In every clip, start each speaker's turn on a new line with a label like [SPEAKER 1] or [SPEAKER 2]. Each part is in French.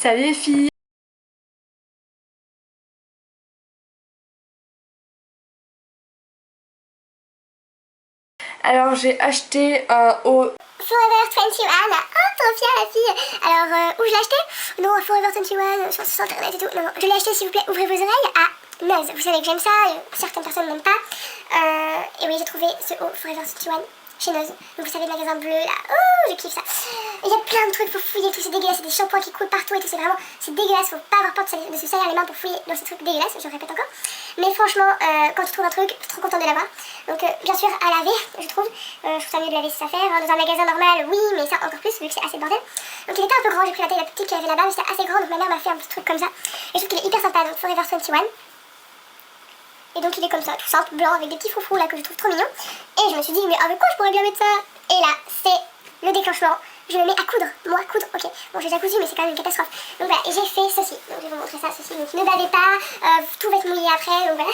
[SPEAKER 1] Salut les filles. Alors j'ai acheté un haut
[SPEAKER 2] Forever 21. Oh, trop fière la fille. Alors, où je l'ai acheté? Non, Forever 21, sur internet et tout. Non, je l'ai acheté, s'il vous plaît, ouvrez vos oreilles, à Neuz. Vous savez que j'aime ça, certaines personnes n'aiment pas. Et oui, j'ai trouvé ce haut Forever 21 chez Neuz. Donc vous savez, le magasin bleu là. Oh, je kiffe ça. Il y a plein de trucs pour fouiller, tout c'est dégueulasse. C'est des shampoings qui coulent partout et tout. C'est dégueulasse. Faut pas avoir peur de se salir les mains pour fouiller dans ces trucs dégueulasses. Je le répète encore. Mais franchement, quand tu trouves un truc, je suis trop contente de l'avoir. Donc, bien sûr, à laver, je trouve. Je trouve ça mieux de laver ses affaires. Dans un magasin normal, oui, mais ça encore plus vu que c'est assez bordel. Donc, il était un peu grand. J'ai pris la taille la plus petite qu'il y avait là-bas, mais c'était assez grand. Donc, ma mère m'a fait un petit truc comme ça. Et je trouve qu'il est hyper sympa. Donc, Forever 21. Et donc il est comme ça, tout simple, blanc, avec des petits froufrous là que je trouve trop mignons. Et je me suis dit, mais avec quoi je pourrais bien mettre ça? Et là, c'est le déclenchement. Je me mets à coudre, moi coudre, ok. Bon, j'ai déjà cousu, mais c'est quand même une catastrophe. Donc voilà, et j'ai fait ceci. Donc je vais vous montrer ça, ceci. Donc ne bavez pas, tout va être mouillé après, donc voilà.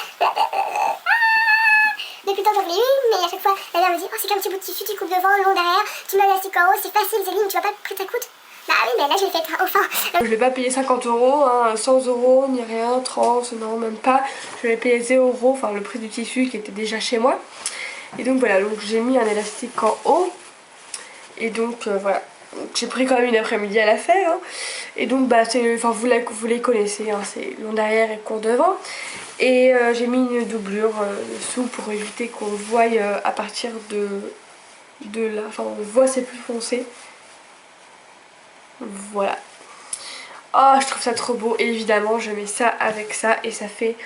[SPEAKER 2] Depuis le temps j'en voulais une, mais à chaque fois la mère me dit, oh c'est qu'un petit bout de tissu, tu coupes devant, long derrière, tu mets un élastique en haut, c'est facile, Zéline, tu vas pas prêter ta coûte? Bah oui, mais là je l'ai fait au fin.
[SPEAKER 1] Je vais pas payer 50 €, hein, 100 € ni rien, 30, non même pas. Je vais payer 0 €, enfin le prix du tissu qui était déjà chez moi. Et donc voilà, donc j'ai mis un élastique en haut. Et donc voilà, j'ai pris quand même une après-midi à la faire. Hein. Et donc bah enfin vous les connaissez, hein, c'est long derrière et court devant. Et j'ai mis une doublure dessous pour éviter qu'on voie à partir de là, enfin on voit c'est plus foncé. Voilà. Oh, je trouve ça trop beau. Et évidemment, je mets ça avec ça et ça fait...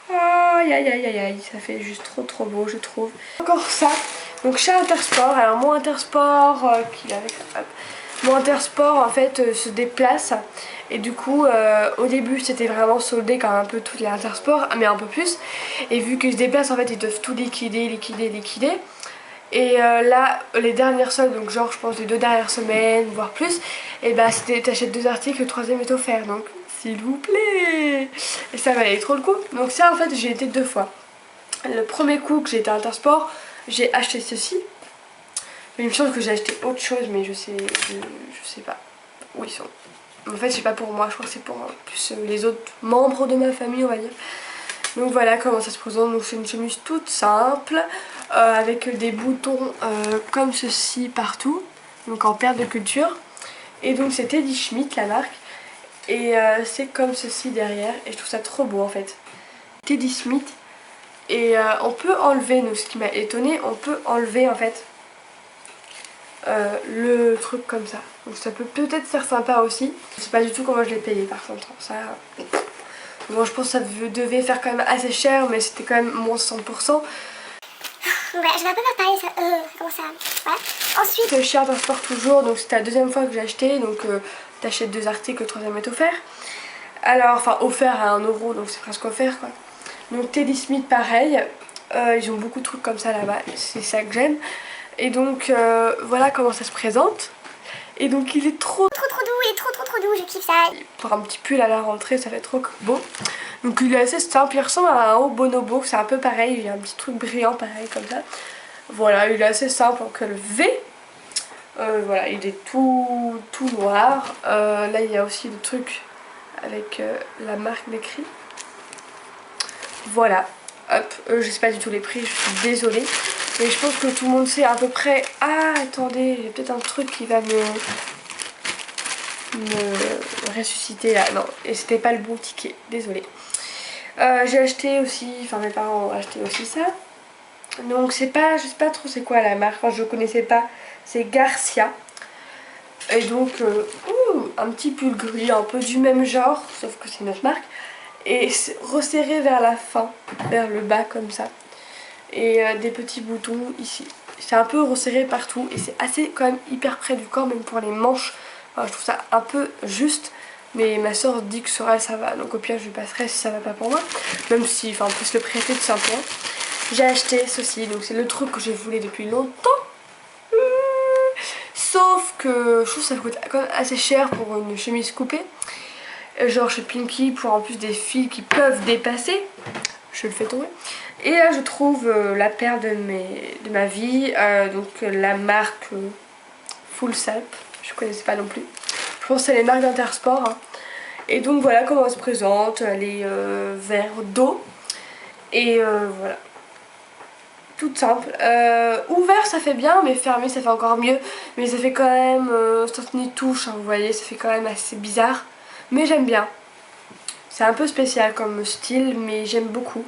[SPEAKER 1] Aïe aïe aïe aïe aïe. Ça fait juste trop beau, je trouve. Encore ça. Donc chez Intersport. Alors mon Intersport, mon Intersport en fait se déplace. Et du coup, au début, c'était vraiment soldé comme un peu toutes les Intersport, mais un peu plus. Et vu qu'ils se déplacent, en fait, ils doivent tout liquider. Et là, les dernières soldes, donc genre je pense les 2 dernières semaines, voire plus, et bah t'achètes 2 articles, le 3e est offert, donc s'il vous plaît. Et ça valait trop le coup. Donc ça en fait j'ai été 2 fois. Le premier coup que j'ai été à Intersport, j'ai acheté ceci. Il me semble que j'ai acheté autre chose, mais je sais pas où ils sont. En fait c'est pas pour moi, je crois que c'est pour plus les autres membres de ma famille on va dire. Donc voilà comment ça se présente. Donc c'est une chemise toute simple avec des boutons comme ceci partout, donc en perle de couture. Et donc c'est Teddy Schmidt la marque. Et c'est comme ceci derrière. Et je trouve ça trop beau en fait. Teddy Schmidt. Et on peut enlever, donc ce qui m'a étonné, on peut enlever en fait le truc comme ça. Donc ça peut peut-être faire sympa aussi. Je sais pas du tout comment je l'ai payé par contre. Ça... Bon, je pense que ça devait faire quand même assez cher, mais c'était quand même moins 100%.
[SPEAKER 2] Ouais, je vais un peu faire pareil, ça commence à... Voilà. Ensuite,
[SPEAKER 1] Chez Intersport toujours, donc c'était la 2e fois que j'ai acheté, donc t'achètes 2 articles, le 3e est offert. Alors, enfin offert à 1 €, donc c'est presque offert quoi. Donc Teddy Smith pareil, ils ont beaucoup de trucs comme ça là-bas, c'est ça que j'aime. Et donc voilà comment ça se présente. Et donc il est trop
[SPEAKER 2] doux, il est trop doux, je kiffe ça.
[SPEAKER 1] Pour un petit pull à la rentrée, ça fait trop beau. Donc il est assez simple, il ressemble à un haut bonobo, c'est un peu pareil, il y a un petit truc brillant pareil comme ça. Voilà, il est assez simple en col V. Voilà, il est tout noir. Là il y a aussi le truc avec la marque d'écrit. Voilà, hop, je sais pas du tout les prix, je suis désolée. Mais je pense que tout le monde sait à peu près. Ah attendez, il y a peut-être un truc qui va me ressusciter là. Non, et c'était pas le bon ticket, désolée. J'ai acheté aussi, enfin mes parents ont acheté aussi ça. Donc c'est pas, je sais pas trop c'est quoi la marque, enfin, je connaissais pas. C'est Garcia. Et donc un petit pull gris un peu du même genre, sauf que c'est notre marque. Et resserré vers la fin, vers le bas comme ça. Et des petits boutons ici. C'est un peu resserré partout et c'est assez quand même hyper près du corps, même pour les manches. Enfin, je trouve ça un peu juste. Mais ma soeur dit que sur elle ça va, donc au pire je lui passerai si ça va pas pour moi. Même si, enfin on peut se le prêter tout simplement. J'ai acheté ceci, donc c'est le truc que je voulais depuis longtemps. Sauf que je trouve que ça coûte quand même assez cher pour une chemise coupée. Genre chez Pinky pour en plus des fils qui peuvent dépasser. Je le fais tomber. Et là je trouve la paire de ma vie, donc la marque Full Sap. Je connaissais pas non plus. Je pense que c'est les marques d'Intersport. Hein. Et donc voilà comment elle se présente, elle est vert d'eau. Et voilà, toute simple. Ouvert ça fait bien, mais fermé ça fait encore mieux. Mais ça fait quand même, ça se touche, hein, vous voyez, ça fait quand même assez bizarre. Mais j'aime bien. C'est un peu spécial comme style, mais j'aime beaucoup.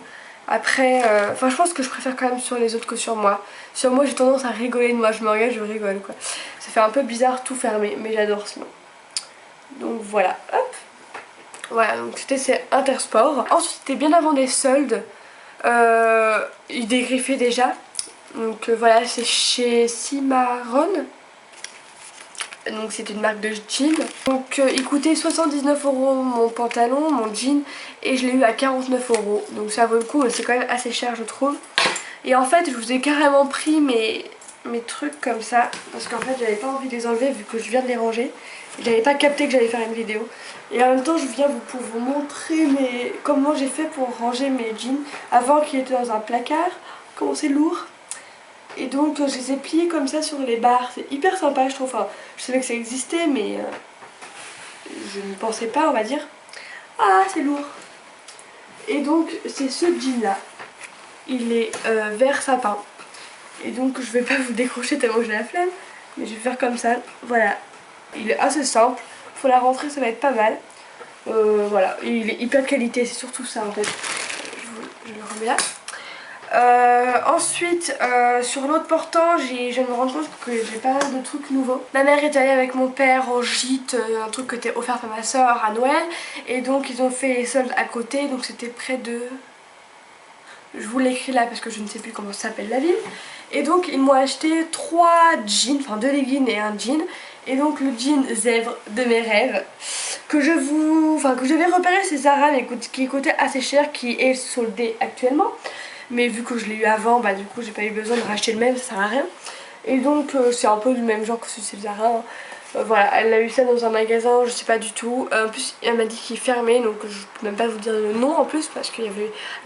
[SPEAKER 1] Après, enfin je pense que je préfère quand même sur les autres que sur moi. Sur moi j'ai tendance à rigoler de moi, je me regarde, je rigole quoi. Ça fait un peu bizarre tout fermé, mais j'adore sinon. Donc voilà, hop. Voilà, donc c'était ces Intersport. Ensuite c'était bien avant des soldes. Il dégriffait déjà. Donc voilà, c'est chez Cimarron. Donc c'est une marque de jean. Donc il coûtait 79 € mon pantalon, mon jean, et je l'ai eu à 49 €. Donc ça vaut le coup, mais c'est quand même assez cher je trouve. Et en fait je vous ai carrément pris mes trucs comme ça, parce qu'en fait j'avais pas envie de les enlever vu que je viens de les ranger. J'avais pas capté que j'allais faire une vidéo. Et en même temps je viens pour vous montrer comment j'ai fait pour ranger mes jeans avant qu'ils étaient dans un placard. Comment c'est lourd. Et donc je les ai pliés comme ça sur les barres. C'est hyper sympa je trouve. Enfin, je savais que ça existait mais je ne pensais pas on va dire. Ah c'est lourd. Et donc c'est ce jean là. Il est vert sapin. Et donc je vais pas vous décrocher tellement j'ai la flemme. Mais je vais faire comme ça. Voilà. Il est assez simple. Faut la rentrer, ça va être pas mal. Voilà. Et il est hyper de qualité. C'est surtout ça en fait. Je le remets là. Ensuite sur l'autre portant je viens de me rendre compte que j'ai pas mal de trucs nouveaux. Ma mère est allée avec mon père en gîte, un truc qui était offert par ma soeur à Noël. Et donc ils ont fait les soldes à côté. Donc c'était près de... Je vous l'écris là parce que je ne sais plus comment s'appelle la ville. Et donc ils m'ont acheté 3 jeans, enfin 2 leggings et un jean. Et donc le jean zèbre de mes rêves que je vais repérer c'est Zara mais qui coûtait assez cher, qui est soldé actuellement. Mais vu que je l'ai eu avant, bah du coup j'ai pas eu besoin de racheter le même, ça sert à rien. Et donc c'est un peu du même genre que c'est Zara, hein. Voilà, elle a eu ça dans un magasin, je sais pas du tout. En plus elle m'a dit qu'il fermait, donc je peux même pas vous dire le nom en plus parce qu'elle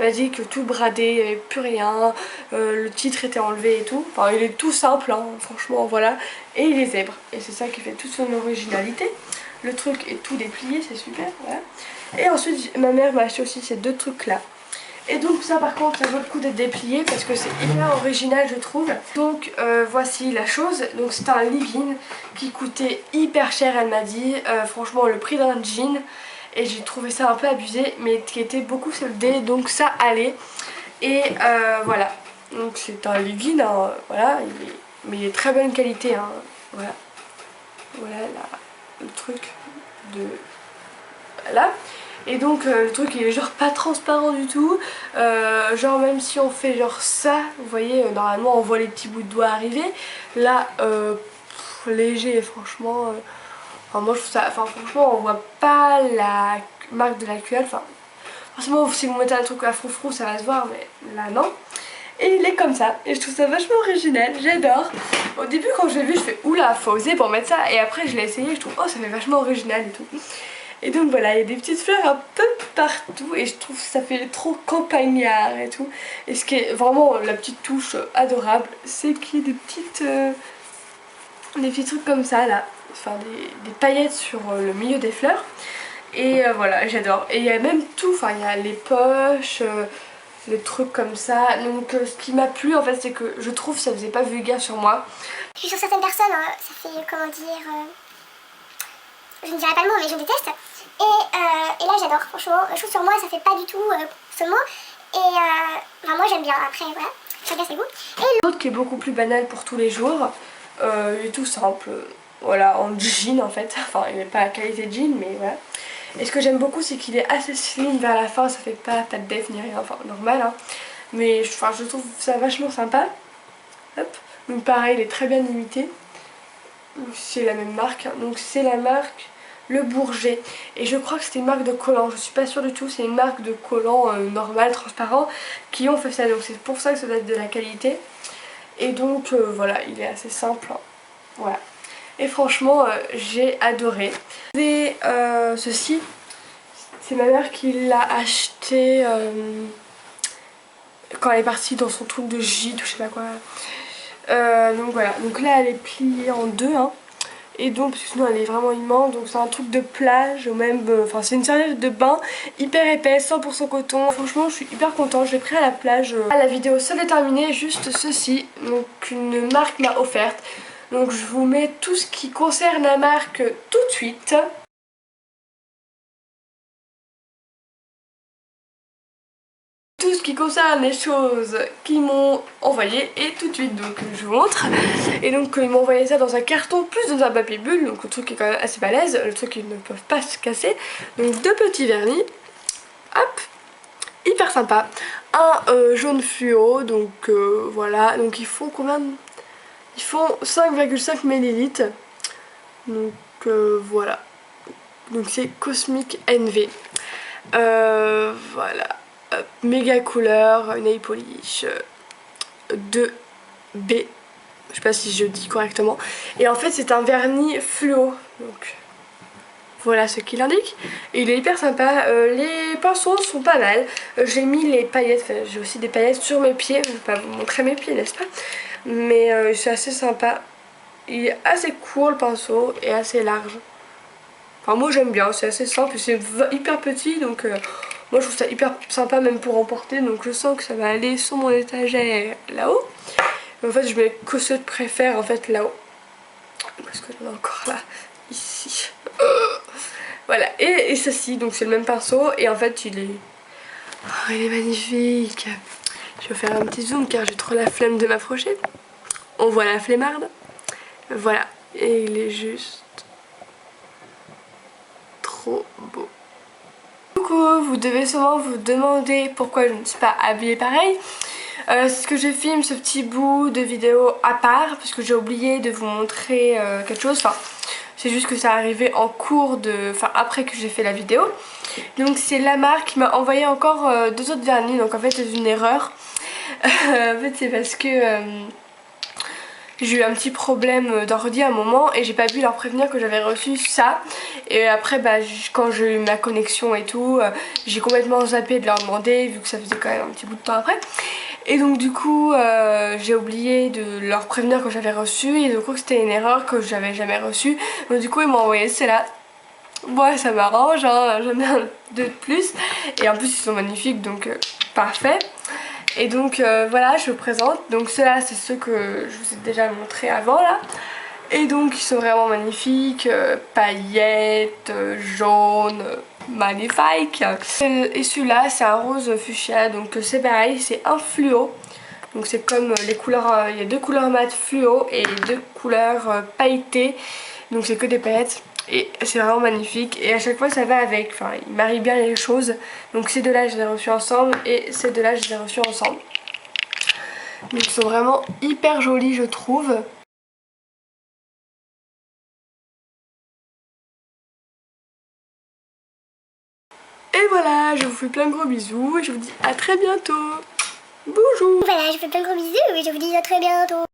[SPEAKER 1] m'a dit que tout bradé, il n'y avait plus rien, le titre était enlevé et tout. Enfin il est tout simple hein, franchement voilà. Et il est zèbre et c'est ça qui fait toute son originalité. Le truc est tout déplié, c'est super, voilà. Et ensuite ma mère m'a acheté aussi ces 2 trucs là. Et donc ça par contre ça vaut le coup d'être déplié parce que c'est hyper original je trouve. Donc voici la chose, donc c'est un legging qui coûtait hyper cher elle m'a dit, franchement le prix d'un jean. Et j'ai trouvé ça un peu abusé mais qui était beaucoup soldé donc ça allait. Et voilà, donc c'est un legging hein, voilà, mais il est très bonne qualité hein, voilà. Voilà le truc de... Voilà. Et donc le truc il est genre pas transparent du tout, genre même si on fait genre ça, vous voyez normalement on voit les petits bouts de doigts arriver, là léger franchement, enfin moi je trouve ça, enfin franchement on voit pas la marque de la culotte, enfin forcément si vous mettez un truc à froufrou ça va se voir mais là non. Et il est comme ça et je trouve ça vachement original, j'adore. Au début quand je l'ai vu je fais oula faut oser pour mettre ça et après je l'ai essayé je trouve oh ça fait vachement original et tout. Et donc voilà, il y a des petites fleurs un peu partout et je trouve que ça fait trop campagnard et tout. Et ce qui est vraiment la petite touche adorable, c'est qu'il y a des petits trucs comme ça là, enfin des paillettes sur le milieu des fleurs. Et voilà, j'adore. Et il y a même tout, enfin il y a les poches, les trucs comme ça. Donc ce qui m'a plu en fait c'est que je trouve que ça faisait pas vulgaire sur moi.
[SPEAKER 2] Puis sur certaines personnes, ça fait comment dire... je ne dirais pas le mot mais je déteste. Et là j'adore franchement, je trouve sur moi ça fait pas du tout ce mot. Et enfin, moi j'aime bien, après voilà, chacun ses goûts. Et
[SPEAKER 1] l'autre qui est beaucoup plus banal pour tous les jours, il est tout simple, voilà, en jean en fait, enfin il n'est pas à qualité de jean mais voilà. Et ce que j'aime beaucoup c'est qu'il est assez slim vers la fin, ça fait pas de def ni rien, enfin normal hein. Mais enfin, je trouve ça vachement sympa. Hop. Donc pareil il est très bien limité. C'est la même marque, donc c'est la marque Le Bourget. Et je crois que c'était une marque de collant, je suis pas sûre du tout, c'est une marque de collant normal, transparent, qui ont fait ça, donc c'est pour ça que ça doit être de la qualité. Et donc voilà, il est assez simple, hein. Voilà. Et franchement j'ai adoré. Et ceci, c'est ma mère qui l'a acheté quand elle est partie dans son truc de gîte ou je sais pas quoi. Donc voilà, donc là elle est pliée en deux hein. Et donc parce que sinon elle est vraiment immense, donc c'est un truc de plage ou même, enfin c'est une serviette de bain hyper épaisse, 100% coton. Franchement je suis hyper contente, je l'ai pris à la plage. La vidéo seule est terminée, juste ceci, donc une marque m'a offerte. Donc je vous mets tout ce qui concerne la marque tout de suite. Tout ce qui concerne les choses qu'ils m'ont envoyé et tout de suite, donc je vous montre. Et donc ils m'ont envoyé ça dans un carton plus dans un papier bulle, donc le truc est quand même assez balèze, le truc ils ne peuvent pas se casser. Donc 2 petits vernis, hop, hyper sympa. Un jaune fluo, donc voilà, donc ils font combien de... Ils font 5,5 ml, donc voilà. Donc c'est Cosmic NV. Voilà. Méga couleur, nail polish 2B, je sais pas si je dis correctement, et en fait c'est un vernis fluo, donc voilà ce qu'il indique. Et il est hyper sympa, les pinceaux sont pas mal, j'ai mis les paillettes, enfin, j'ai aussi des paillettes sur mes pieds, je vais pas vous montrer mes pieds n'est-ce pas, mais c'est assez sympa, il est assez court le pinceau et assez large. Enfin moi j'aime bien, c'est assez simple, c'est hyper petit donc moi je trouve ça hyper sympa même pour emporter, donc je sens que ça va aller sur mon étagère là-haut. En fait je mets que ceux que je préfère en fait là-haut. Parce que j'en ai encore là, ici. Voilà, et ceci, donc c'est le même pinceau et en fait il est... Oh, il est magnifique. Je vais faire un petit zoom car j'ai trop la flemme de m'approcher. On voit la flemmarde. Voilà, et il est juste trop beau. Coucou, vous devez sûrement vous demander pourquoi je ne suis pas habillée pareil. C'est ce que je filme ce petit bout de vidéo à part parce que j'ai oublié de vous montrer quelque chose. Enfin, c'est juste que ça arrivait en cours de... Enfin, après que j'ai fait la vidéo. Donc c'est la marque qui m'a envoyé encore 2 autres vernis. Donc en fait c'est une erreur. En fait c'est parce que... j'ai eu un petit problème d'ordi à un moment et j'ai pas pu leur prévenir que j'avais reçu ça. Et après bah, quand j'ai eu ma connexion et tout, j'ai complètement zappé de leur demander vu que ça faisait quand même un petit bout de temps après. Et donc du coup j'ai oublié de leur prévenir que j'avais reçu et du coup c'était une erreur que j'avais jamais reçue. Donc du coup ils m'ont envoyé celle-là. Ouais ça m'arrange, hein, j'en ai un de plus. Et en plus ils sont magnifiques donc parfait. Et donc voilà je vous présente, donc ceux-là c'est ceux que je vous ai déjà montré avant là. Et donc ils sont vraiment magnifiques, paillettes, jaunes, magnifiques. Et celui-là c'est un rose fuchsia, donc c'est pareil, c'est un fluo. Donc c'est comme les couleurs, il y a 2 couleurs mat fluo et 2 couleurs pailletées. Donc c'est que des paillettes. Et c'est vraiment magnifique et à chaque fois ça va avec, enfin il marie bien les choses. Donc ces deux-là je les ai reçus ensemble et ces deux-là je les ai reçus ensemble. Donc ils sont vraiment hyper jolis je trouve. Et voilà, je vous fais plein de gros bisous et je vous dis à très bientôt. Bonjour.
[SPEAKER 2] Voilà, je vous fais plein de gros bisous et je vous dis à très bientôt.